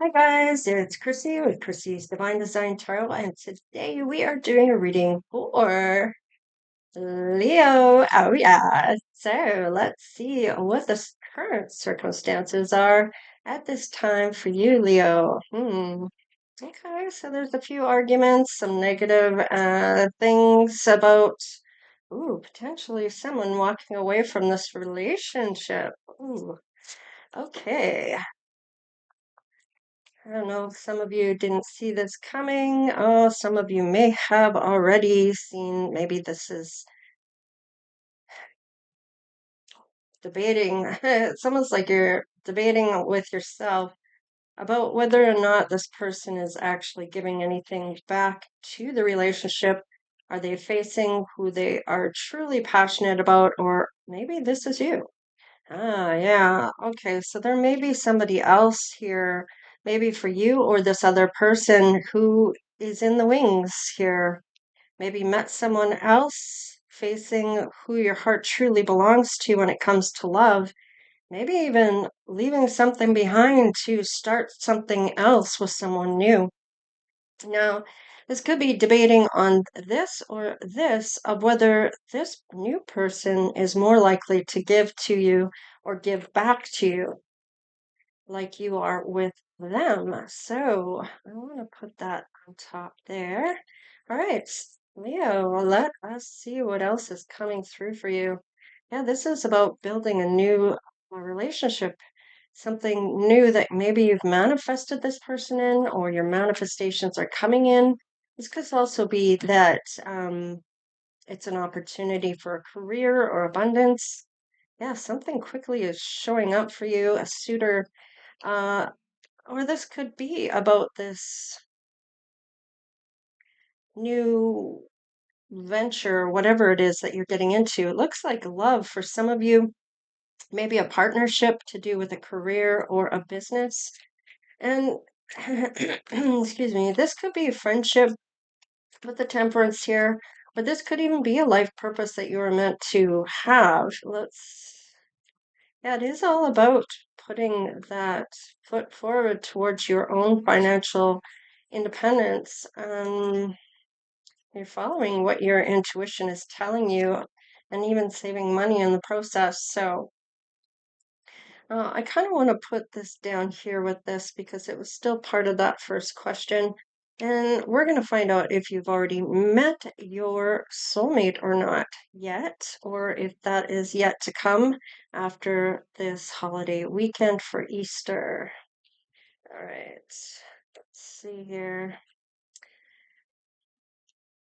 Hi guys, it's Chrissy with Chrissy's Divine Design Tarot, and today we are doing a reading for Leo. Oh yeah. So let's see what the current circumstances are at this time for you, Leo. Okay, so there's a few arguments, some negative things about potentially someone walking away from this relationship. Okay. I don't know if some of you didn't see this coming. Oh, some of you may have already seen, maybe this is debating. It's almost like you're debating with yourself about whether or not this person is actually giving anything back to the relationship. Are they facing who they are truly passionate about, or maybe this is you? Ah, yeah. Okay, so there may be somebody else here, maybe for you or this other person who is in the wings here. Maybe met someone else facing who your heart truly belongs to when it comes to love. Maybe even leaving something behind to start something else with someone new. Now, this could be debating on this or this of whether this new person is more likely to give to you or give back to you like you are with them. So I want to put that on top there. All right, Leo, let us see what else is coming through for you. Yeah, this is about building a new relationship, something new that maybe you've manifested this person in, or your manifestations are coming in. This could also be that it's an opportunity for a career or abundance. Yeah, something quickly is showing up for you, a suitor, uh, or this could be about this new venture, whatever it is that you're getting into. It looks like love for some of you, maybe a partnership to do with a career or a business. And excuse me, this could be a friendship with the temperance here, but this could even be a life purpose that you were meant to have. Yeah, it is all about putting that foot forward towards your own financial independence. You're following what your intuition is telling you and even saving money in the process. So, I kind of want to put this down here with this because it was still part of that first question. And we're going to find out if you've already met your soulmate or not yet, or if that is yet to come after this holiday weekend for Easter. All right, let's see here.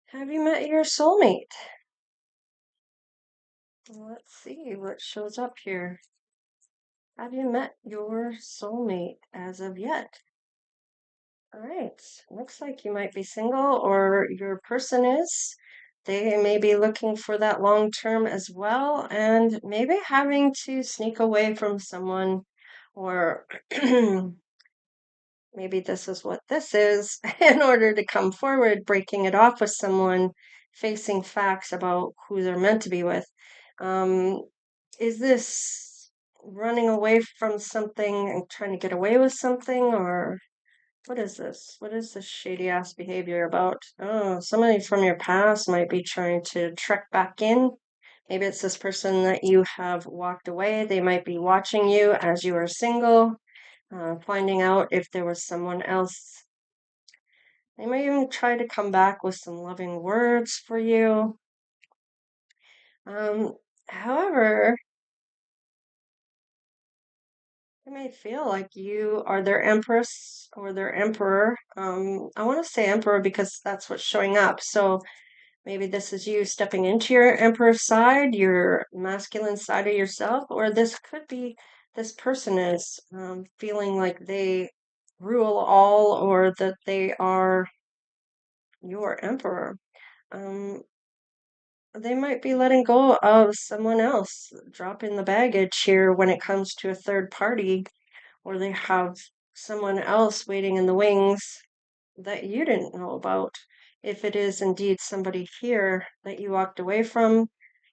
Have you met your soulmate? Let's see what shows up here. Have you met your soulmate as of yet? All right. Looks like you might be single or your person is. They may be looking for that long term as well, and maybe having to sneak away from someone, or maybe this is what this is in order to come forward, breaking it off with someone, facing facts about who they're meant to be with. Um, is this running away from something and trying to get away with something, or what is this? What is this shady ass behavior about? Oh, somebody from your past might be trying to trek back in. Maybe it's this person that you have walked away. They might be watching you as you are single, finding out if there was someone else. They may even try to come back with some loving words for you. Um, However, they may feel like you are their empress or their emperor. I want to say emperor because that's what's showing up. So maybe this is you stepping into your emperor side, your masculine side of yourself, or this could be this person is feeling like they rule all or that they are your emperor. Um, they might be letting go of someone else, dropping the baggage here when it comes to a third party, or they have someone else waiting in the wings that you didn't know about. If it is indeed somebody here that you walked away from,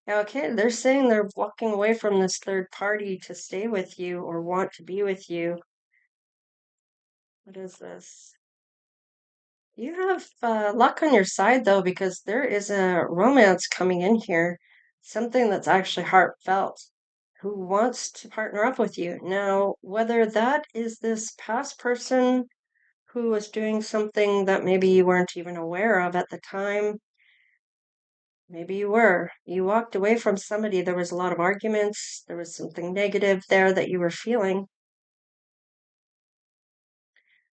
yeah, okay, they're saying they're walking away from this third party to stay with you or want to be with you. What is this? You have luck on your side though, because there is a romance coming in here, something that's actually heartfelt, who wants to partner up with you. Now, whether that is this past person who was doing something that maybe you weren't even aware of at the time, maybe you were. You walked away from somebody, there was a lot of arguments, there was something negative there that you were feeling.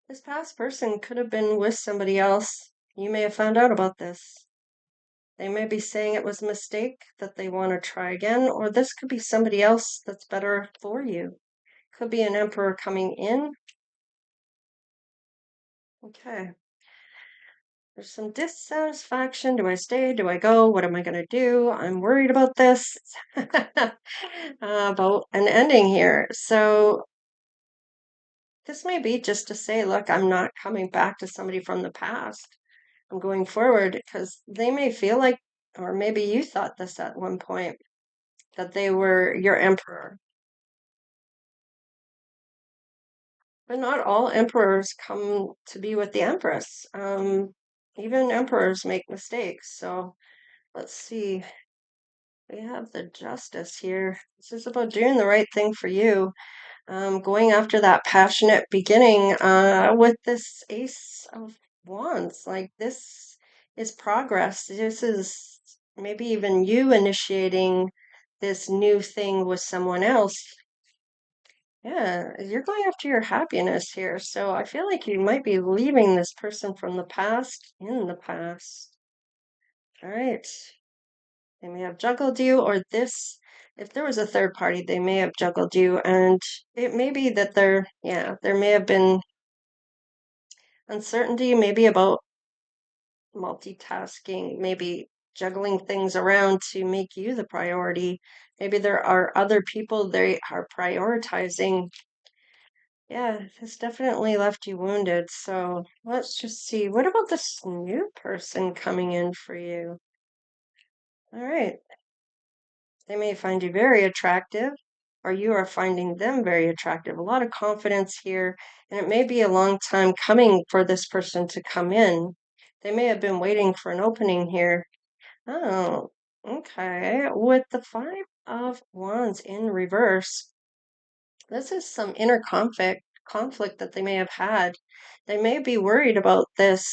This past person could have been with somebody else. You may have found out about this. They may be saying it was a mistake, that they want to try again, or this could be somebody else that's better for you. Could be an emperor coming in. Okay. There's some dissatisfaction. Do I stay? Do I go? What am I going to do? I'm worried about this. About an ending here. So this may be just to say, look, I'm not coming back to somebody from the past. I'm going forward because they may feel like, or maybe you thought this at one point, that they were your emperor. But not all emperors come to be with the empress. Even emperors make mistakes. So let's see. We have the justice here. This is about doing the right thing for you. Going after that passionate beginning with this Ace of Wands. Like this is progress. This is maybe even you initiating this new thing with someone else. Yeah, you're going after your happiness here. So I feel like you might be leaving this person from the past in the past. All right. They may have juggled you, or this, if there was a third party, they may have juggled you. And it may be that there may have been uncertainty, maybe about multitasking, maybe juggling things around to make you the priority. Maybe there are other people they are prioritizing. Yeah, this definitely left you wounded. So let's just see. What about this new person coming in for you? All right. They may find you very attractive, or you are finding them very attractive. A lot of confidence here, and it may be a long time coming for this person to come in. They may have been waiting for an opening here. Oh, okay. With the Five of Wands in reverse, this is some inner conflict that they may have had. They may be worried about this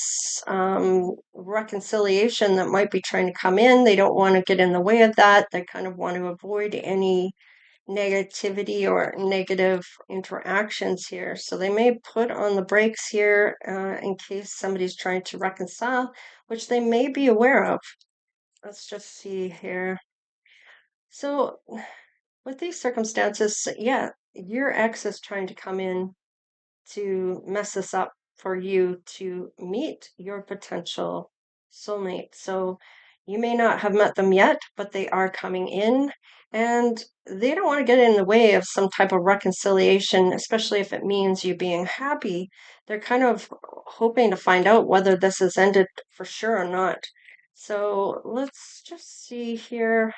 reconciliation that might be trying to come in. They don't want to get in the way of that. They kind of want to avoid any negativity or negative interactions here. So they may put on the brakes here in case somebody's trying to reconcile, which they may be aware of. Let's just see here. So with these circumstances, yeah, your ex is trying to come in to mess this up for you to meet your potential soulmate. So you may not have met them yet, but they are coming in and they don't want to get in the way of some type of reconciliation, especially if it means you being happy. They're kind of hoping to find out whether this has ended for sure or not. So let's just see here.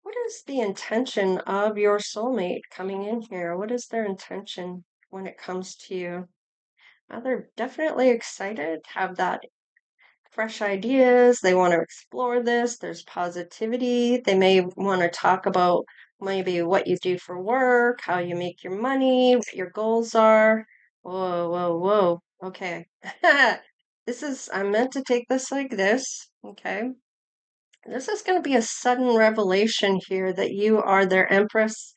What is the intention of your soulmate coming in here? What is their intention when it comes to you? They're definitely excited, have that fresh ideas. They want to explore this. There's positivity. They may want to talk about maybe what you do for work, how you make your money, what your goals are. Whoa, whoa, whoa. Okay. I'm meant to take this like this. Okay. This is going to be a sudden revelation here that you are their empress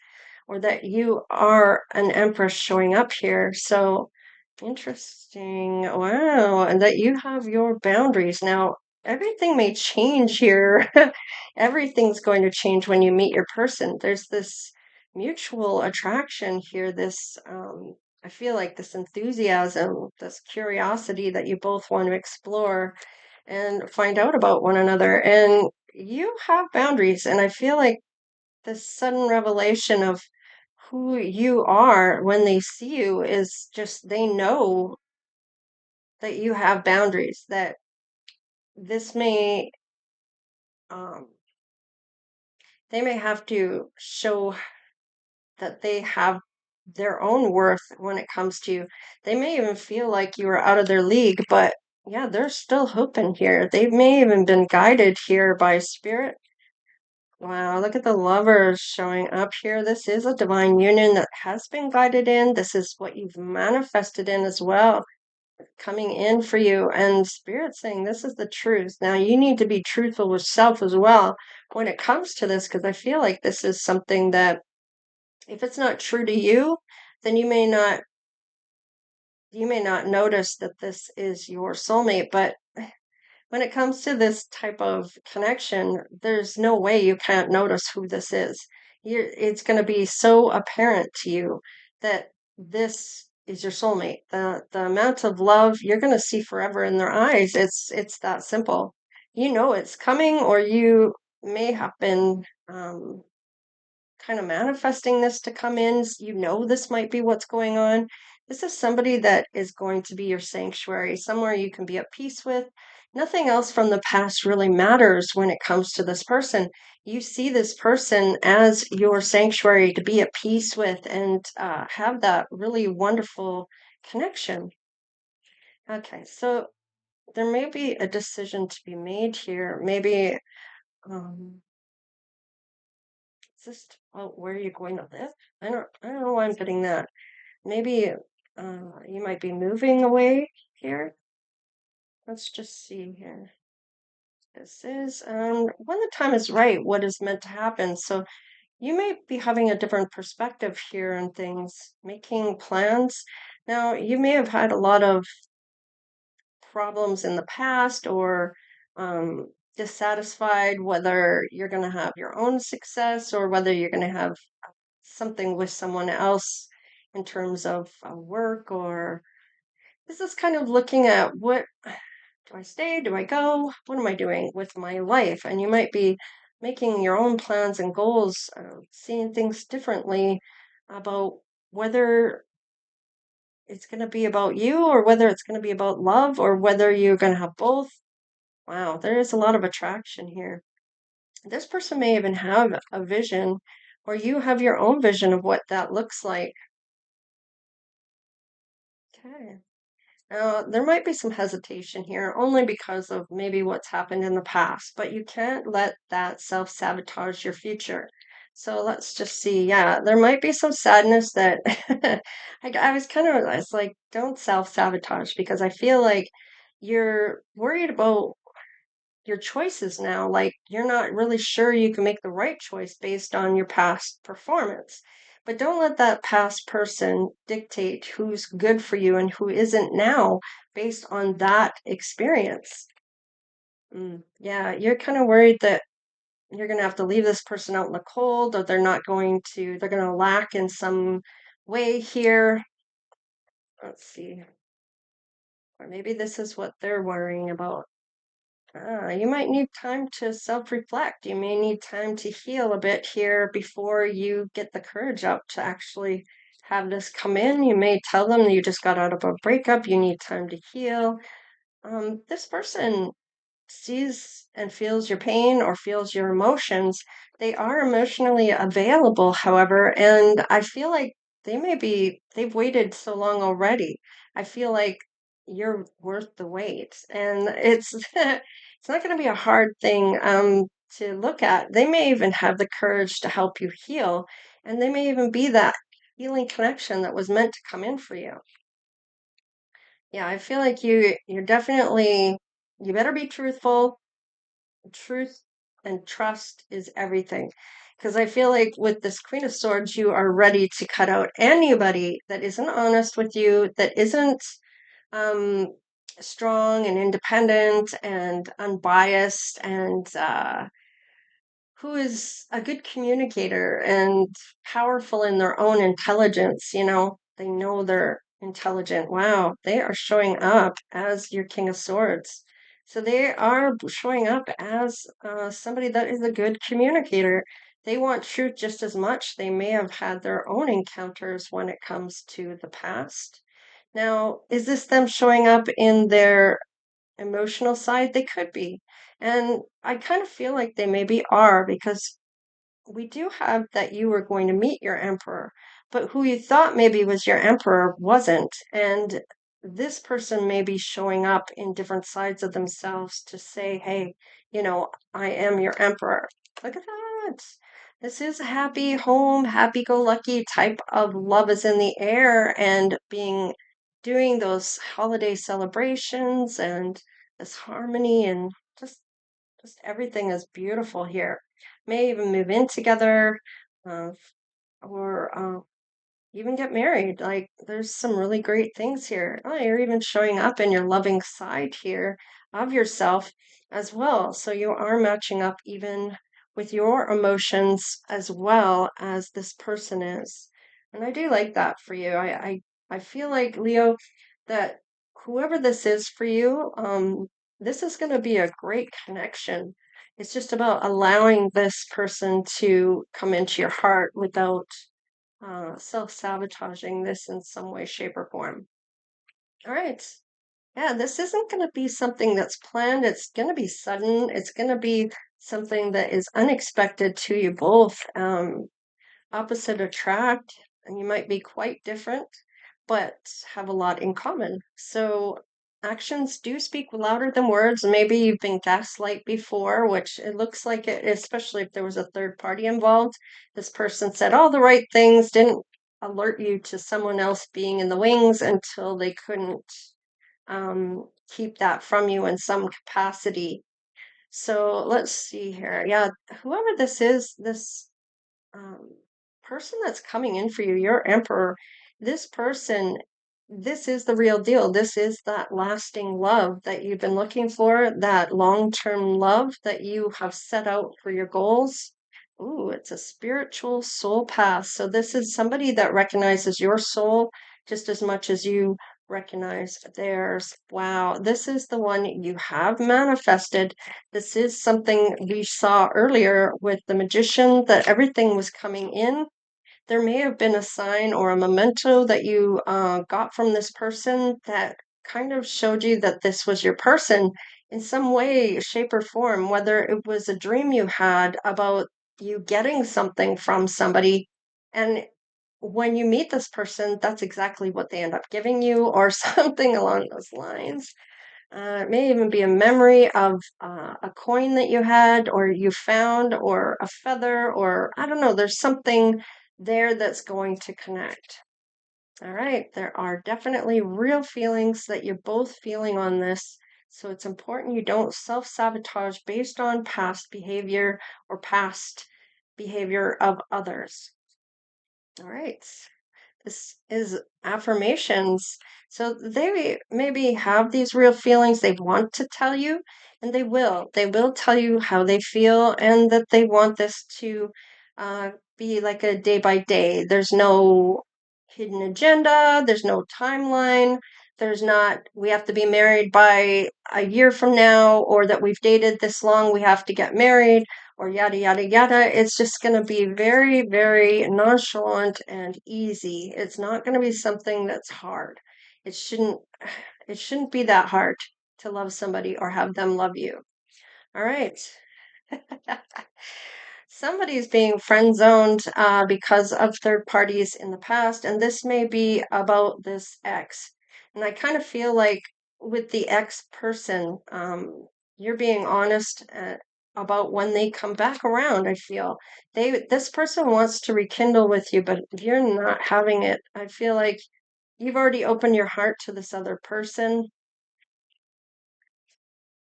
or that you are an empress showing up here. So interesting. Wow. And that you have your boundaries. Now, everything may change here. Everything's going to change when you meet your person. There's this mutual attraction here, I feel like this enthusiasm, this curiosity that you both want to explore and find out about one another. And you have boundaries. And I feel like this sudden revelation of who you are when they see you is just they know that you have boundaries, that this may, um, they may have to show that they have their own worth when it comes to you. They may even feel like you are out of their league, but yeah, they're still hoping here. They may even been guided here by spirit. Wow, look at the lovers showing up here. This is a divine union that has been guided in. This is what you've manifested in as well, coming in for you. And spirit saying this is the truth. Now you need to be truthful with self as well when it comes to this, because I feel like this is something that if it's not true to you, then you may not notice that this is your soulmate. But when it comes to this type of connection, there's no way you can't notice who this is. It's going to be so apparent to you that this is your soulmate. The amount of love you're going to see forever in their eyes. It's that simple. You know it's coming, or you may have been kind of manifesting this to come in. You know this might be what's going on. This is somebody that is going to be your sanctuary, somewhere you can be at peace with. Nothing else from the past really matters when it comes to this person. You see this person as your sanctuary to be at peace with and have that really wonderful connection. Okay, so there may be a decision to be made here. Maybe um, is this about where you're going to live? I don't know why I'm getting that. Maybe you might be moving away here. Let's just see here. This is when the time is right, what is meant to happen. So you may be having a different perspective here on things, making plans. Now, you may have had a lot of problems in the past or dissatisfied whether you're going to have your own success or whether you're going to have something with someone else in terms of work, or this is kind of looking at what do I stay? Do I go? What am I doing with my life? And you might be making your own plans and goals, seeing things differently about whether it's going to be about you or whether it's going to be about love or whether you're going to have both. Wow, there is a lot of attraction here. This person may even have a vision, or you have your own vision of what that looks like. Okay. There might be some hesitation here, only because of maybe what's happened in the past, but you can't let that self-sabotage your future. So let's just see. Yeah, there might be some sadness that I was kind of, I was like, don't self-sabotage because I feel like you're worried about your choices now. Like you're not really sure you can make the right choice based on your past performance. But don't let that past person dictate who's good for you and who isn't now based on that experience. Yeah, you're kind of worried that you're going to have to leave this person out in the cold, or they're going to lack in some way here. Let's see. Or maybe this is what they're worrying about. You might need time to self-reflect. You may need time to heal a bit here before you get the courage up to actually have this come in. You may tell them that you just got out of a breakup, you need time to heal. This person sees and feels your pain or feels your emotions. They are emotionally available, however, and I feel like they've waited so long already. I feel like you're worth the wait, and it's it's not going to be a hard thing to look at. They may even have the courage to help you heal, and they may even be that healing connection that was meant to come in for you. Yeah, I feel like you're definitely you better be truthful. Truth and trust is everything. Because I feel like with this Queen of Swords, you are ready to cut out anybody that isn't honest with you, that isn't um, strong and independent and unbiased and who is a good communicator and powerful in their own intelligence. They know they're intelligent. Wow, they are showing up as your King of Swords. So they are showing up as somebody that is a good communicator. They want truth just as much. They may have had their own encounters when it comes to the past. Now, is this them showing up in their emotional side? They could be. And I kind of feel like they maybe are because we do have that you are going to meet your emperor. but who you thought maybe was your emperor wasn't. And this person may be showing up in different sides of themselves to say, hey, I am your emperor. Look at that. This is a happy home, happy go lucky type of love is in the air, and doing those holiday celebrations and this harmony, and just everything is beautiful here. May even move in together, uh, or even get married. Like, there's some really great things here. Oh, you're even showing up in your loving side here of yourself as well. So you are matching up even with your emotions as well as this person is. And I do like that for you. I feel like, Leo, that whoever this is for you, this is going to be a great connection. It's just about allowing this person to come into your heart without self-sabotaging this in some way, shape, or form. All right. Yeah, this isn't going to be something that's planned. It's going to be sudden. It's going to be something that is unexpected to you both. Opposite attract, and you might be quite different, but have a lot in common. So actions do speak louder than words. Maybe you've been gaslight before, which it looks like it, especially if there was a third party involved. This person said all the right things, didn't alert you to someone else being in the wings until they couldn't keep that from you in some capacity. So let's see here. Yeah, whoever this is, this um, person that's coming in for you, your emperor, this person, this is the real deal. This is that lasting love that you've been looking for, that long-term love that you have set out for your goals. Ooh, it's a spiritual soul path. So this is somebody that recognizes your soul just as much as you recognize theirs. Wow, this is the one you have manifested. This is something we saw earlier with the magician, that everything was coming in. There may have been a sign or a memento that you got from this person that kind of showed you that this was your person in some way, shape, or form, whether it was a dream you had about you getting something from somebody. And when you meet this person, that's exactly what they end up giving you, or something along those lines. It may even be a memory of a coin that you had, or you found, or a feather, or I don't know, there's something there that's going to connect. All right, there are definitely real feelings that you're both feeling on this. So it's important you don't self sabotage based on past behavior or past behavior of others. All right. This is affirmations. So they maybe have these real feelings they want to tell you, and they will. They will tell you how they feel, and that they want this to be like a day by day. There's no hidden agenda, there's no timeline. There's not, we have to be married by a year from now, or that we've dated this long, we have to get married, or yada, yada, yada. It's just going to be very, very nonchalant and easy. It's not going to be something that's hard. It shouldn't, it shouldn't be that hard to love somebody or have them love you. All right. Somebody's being friend zoned because of third parties in the past, and this may be about this ex. And I kind of feel like with the ex person, you're being honest about when they come back around. I feel this person wants to rekindle with you, but you're not having it. I feel like you've already opened your heart to this other person.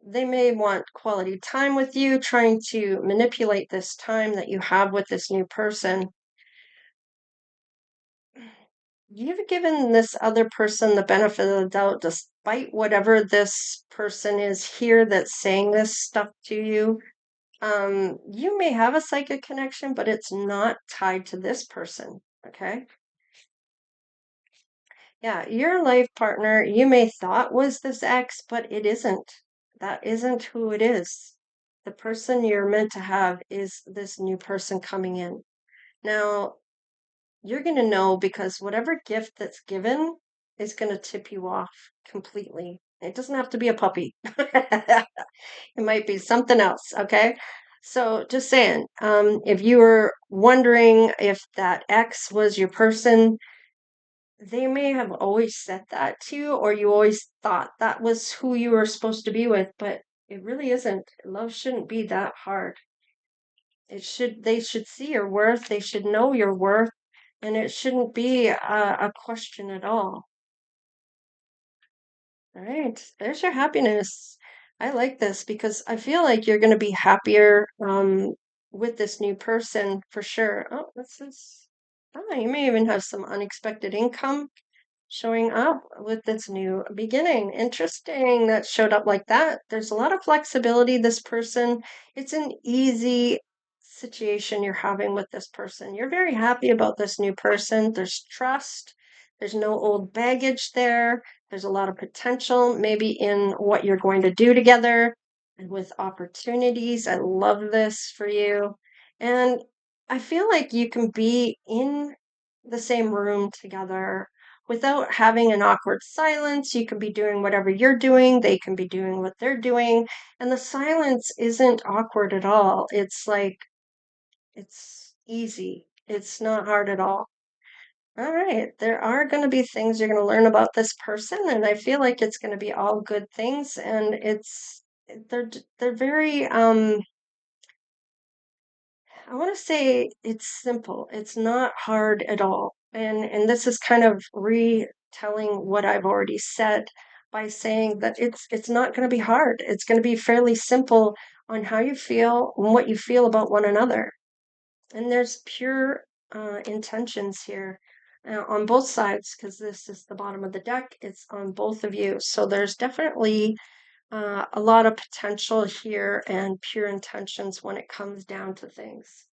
They may want quality time with you, trying to manipulate this time that you have with this new person. You've given this other person the benefit of the doubt, despite whatever this person is here that's saying this stuff to you. You may have a psychic connection, but it's not tied to this person. Okay. Yeah, your life partner, you may thought was this ex, but it isn't. That isn't who it is. The person you're meant to have is this new person coming in. Now, you're going to know because whatever gift that's given is going to tip you off completely. It doesn't have to be a puppy. It might be something else, okay? So just saying, if you were wondering if that ex was your person, they may have always said that to you, or you always thought that was who you were supposed to be with, but it really isn't. Love shouldn't be that hard. They should see your worth, they should know your worth, and it shouldn't be a question at all. All right, there's your happiness. I like this because I feel like you're going to be happier with this new person for sure. Oh, this is, oh, you may even have some unexpected income showing up with this new beginning. Interesting that showed up like that. There's a lot of flexibility. This person, it's an easy situation you're having with this person. You're very happy about this new person. There's trust. There's no old baggage there. There's a lot of potential, maybe in what you're going to do together and with opportunities. I love this for you. And I feel like you can be in the same room together without having an awkward silence. You can be doing whatever you're doing, they can be doing what they're doing, and the silence isn't awkward at all. It's like it's easy. It's not hard at all. All right, there are going to be things you're going to learn about this person, and I feel like it's going to be all good things, and they're very I want to say it's simple. It's not hard at all. And this is kind of retelling what I've already said by saying that it's not going to be hard. It's going to be fairly simple on how you feel and what you feel about one another. And there's pure intentions here on both sides because this is the bottom of the deck. It's on both of you. So there's definitely a lot of potential here and pure intentions when it comes down to things.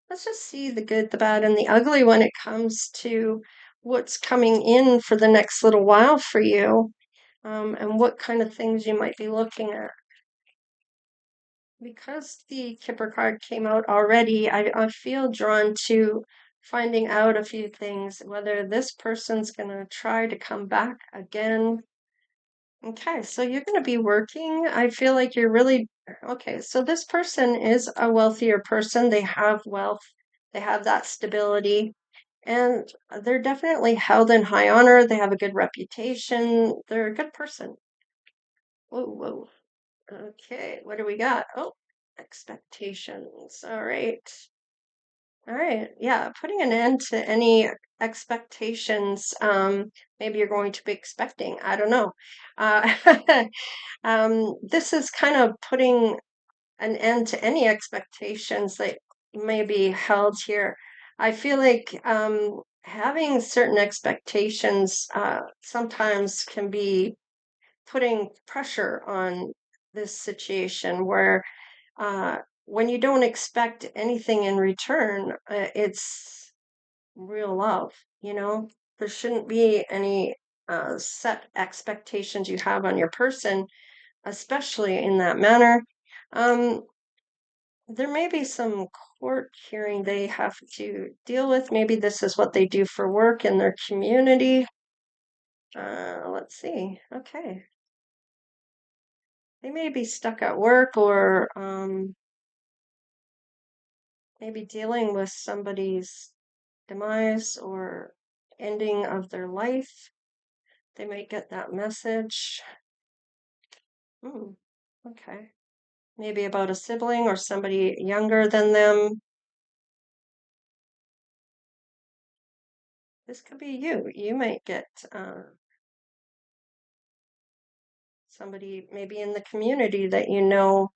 Let's just see the good, the bad, and the ugly when it comes to what's coming in for the next little while for you, and what kind of things you might be looking at. Because the Kipper card came out already, I feel drawn to finding out a few things, whether this person's going to try to come back again. Okay, so you're going to be working. I feel like you're really okay. So this person is a wealthier person. They have wealth, they have that stability, and they're definitely held in high honor. They have a good reputation. They're a good person. Whoa, whoa. Okay, what do we got? Oh, expectations. All right. All right. Yeah, putting an end to any expectations. Maybe you're going to be expecting. I don't know. Uh, this is kind of putting an end to any expectations that may be held here. I feel like having certain expectations sometimes can be putting pressure on this situation where when you don't expect anything in return, it's real love, you know? There shouldn't be any set expectations you have on your person, especially in that manner. Um, there may be some court hearing they have to deal with. Maybe this is what they do for work in their community. Let's see. Okay. They may be stuck at work or maybe dealing with somebody's demise or ending of their life. They might get that message. Hmm. Okay. Maybe about a sibling or somebody younger than them. This could be you. You might get somebody maybe in the community that you know.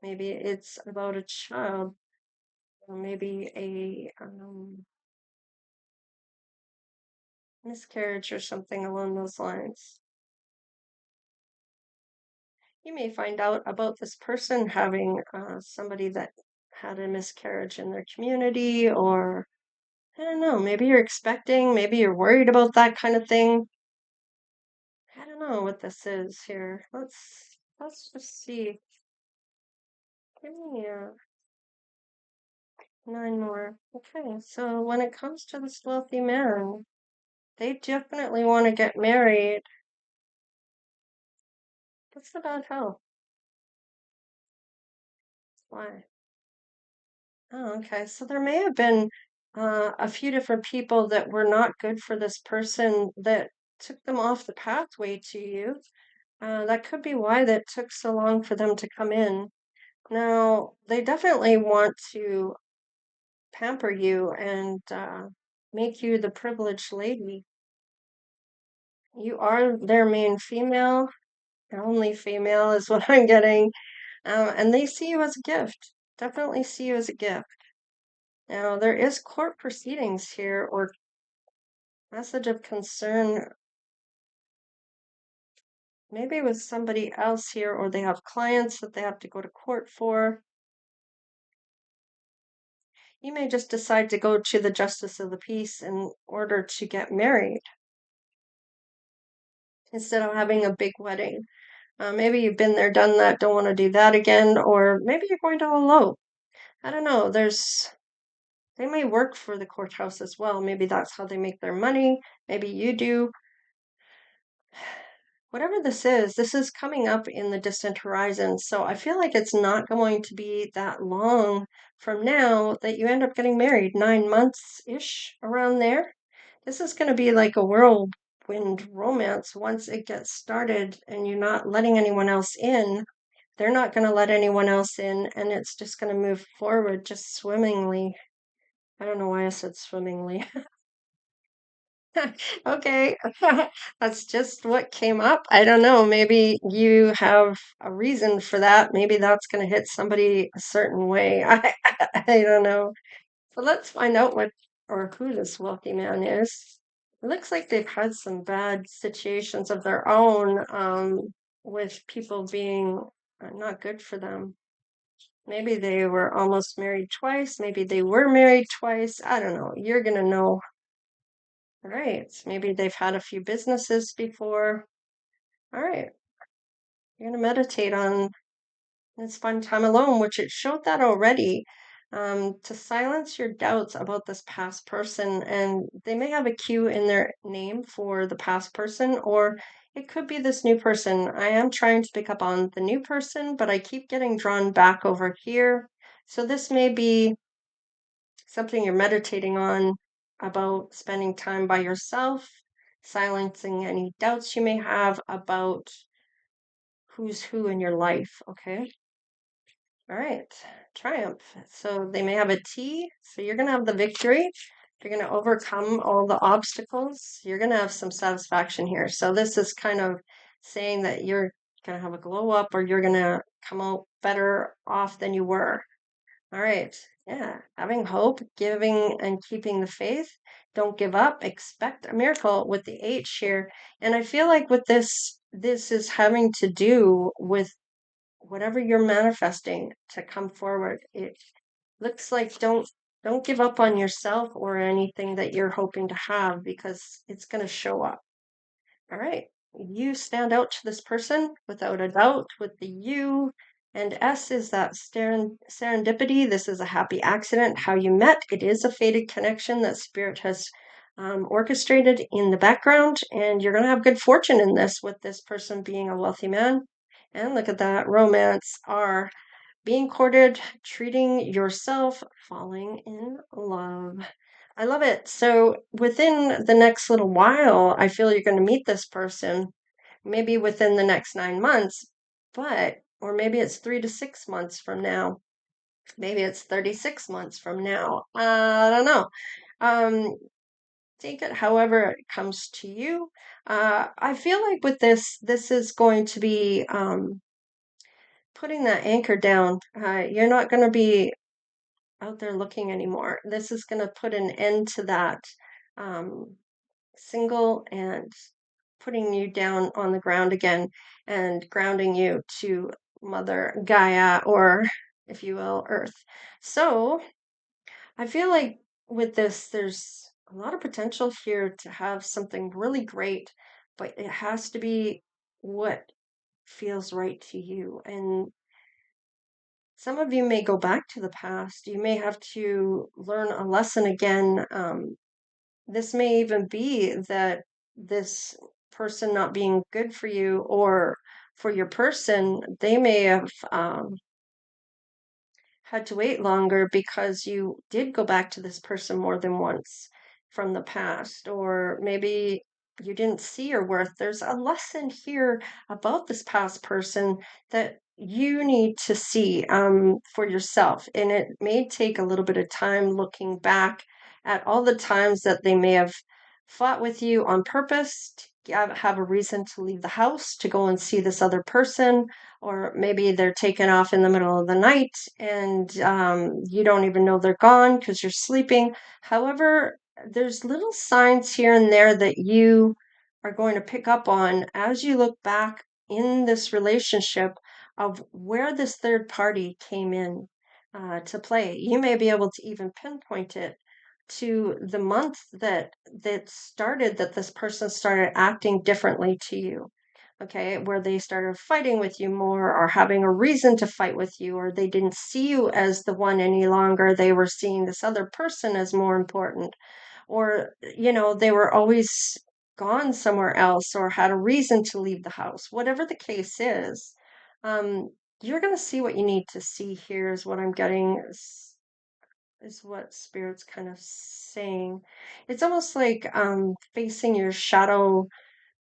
Maybe it's about a child, or maybe a miscarriage or something along those lines. You may find out about this person having somebody that had a miscarriage in their community, or I don't know, maybe you're expecting, maybe you're worried about that kind of thing. I don't know what this is here. Let's just see. Give me 9 more. Okay, so when it comes to this wealthy man, they definitely want to get married. What's the bad health? Why? Oh, okay. So there may have been a few different people that were not good for this person that took them off the pathway to you. That could be why that took so long for them to come in. Now, they definitely want to pamper you and make you the privileged lady. You are their main female, only female is what I'm getting. And they see you as a gift. Definitely see you as a gift. Now, there is court proceedings here or message of concern, maybe with somebody else here, or they have clients that they have to go to court for. You may just decide to go to the justice of the peace in order to get married instead of having a big wedding. Maybe you've been there, done that, don't want to do that again, or maybe you're going to elope. I don't know. They may work for the courthouse as well. Maybe that's how they make their money. Maybe you do. Whatever this is coming up in the distant horizon. So I feel like it's not going to be that long from now that you end up getting married, 9 months-ish around there. This is going to be like a whirlwind romance once it gets started and you're not letting anyone else in. They're not going to let anyone else in, and it's just going to move forward just swimmingly. I don't know why I said swimmingly. Okay, that's just what came up. I don't know. Maybe you have a reason for that. Maybe that's going to hit somebody a certain way. I don't know. But let's find out what or who this wealthy man is. It looks like they've had some bad situations of their own, with people being not good for them. Maybe they were almost married twice. Maybe they were married twice. I don't know. You're going to know. All right. Maybe they've had a few businesses before. All right. You're going to meditate on this fun time alone, which it showed that already, to silence your doubts about this past person. And they may have a Q in their name for the past person, or it could be this new person. I am trying to pick up on the new person, but I keep getting drawn back over here. So this may be something you're meditating on about spending time by yourself, silencing any doubts you may have about who's who in your life, okay? All right, triumph. So they may have a T, so you're going to have the victory. You're going to overcome all the obstacles. You're going to have some satisfaction here. So this is kind of saying that you're going to have a glow up or you're going to come out better off than you were. All right. Yeah. Having hope, giving and keeping the faith. Don't give up. Expect a miracle with the H here. And I feel like with this is having to do with whatever you're manifesting to come forward. It looks like don't give up on yourself or anything that you're hoping to have because it's going to show up. All right. You stand out to this person without a doubt with the U. And S is that serendipity. This is a happy accident. How you met. It is a fated connection that spirit has orchestrated in the background. And you're going to have good fortune in this with this person being a wealthy man. And look at that romance. R, being courted, treating yourself, falling in love. I love it. So within the next little while, I feel you're going to meet this person, maybe within the next 9 months, or maybe it's 3 to 6 months from now. Maybe it's 36 months from now. I don't know. Um, Take it however it comes to you. I feel like with this is going to be putting that anchor down. You're not going to be out there looking anymore. This is going to put an end to that um, single and putting you down on the ground again and grounding you to Mother Gaia, or if you will, Earth. So I feel like with this, there's a lot of potential here to have something really great, but it has to be what feels right to you. And some of you may go back to the past. You may have to learn a lesson again. This may even be that this person not being good for you or for your person, they may have had to wait longer because you did go back to this person more than once from the past, or maybe you didn't see your worth. There's a lesson here about this past person that you need to see for yourself. And it may take a little bit of time looking back at all the times that they may have fought with you on purpose to have a reason to leave the house to go and see this other person, or maybe they're taken off in the middle of the night and you don't even know they're gone because you're sleeping. However, there's little signs here and there that you are going to pick up on as you look back in this relationship of where this third party came in to play. You may be able to even pinpoint it to the month that this person started acting differently to you, okay, where they started fighting with you more or having a reason to fight with you, or they didn't see you as the one any longer. They were seeing this other person as more important, or, they were always gone somewhere else or had a reason to leave the house. Whatever the case is, um, you're going to see what you need to see here, is what I'm getting. Is what spirit's kind of saying. It's almost like facing your shadow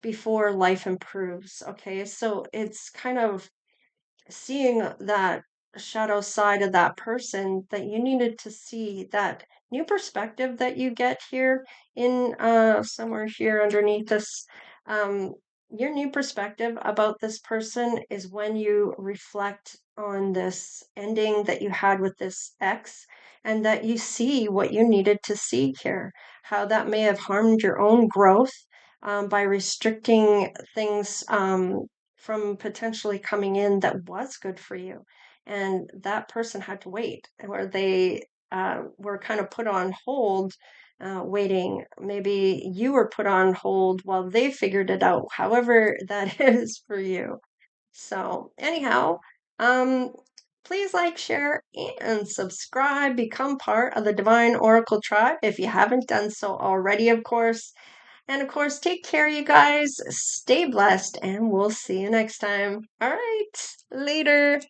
before life improves. Okay, so it's kind of seeing that shadow side of that person that you needed to see, that new perspective that you get here in somewhere here underneath this. um your new perspective about this person is when you reflect on this ending that you had with this ex, and that you see what you needed to see here, how that may have harmed your own growth by restricting things from potentially coming in that was good for you. And that person had to wait, or they were kind of put on hold, waiting. Maybe you were put on hold while they figured it out, however that is for you. So, anyhow, um, please like, share, and subscribe. Become part of the Divine Oracle tribe if you haven't done so already, of course. And of course, take care, you guys. Stay blessed, and we'll see you next time. All right, later.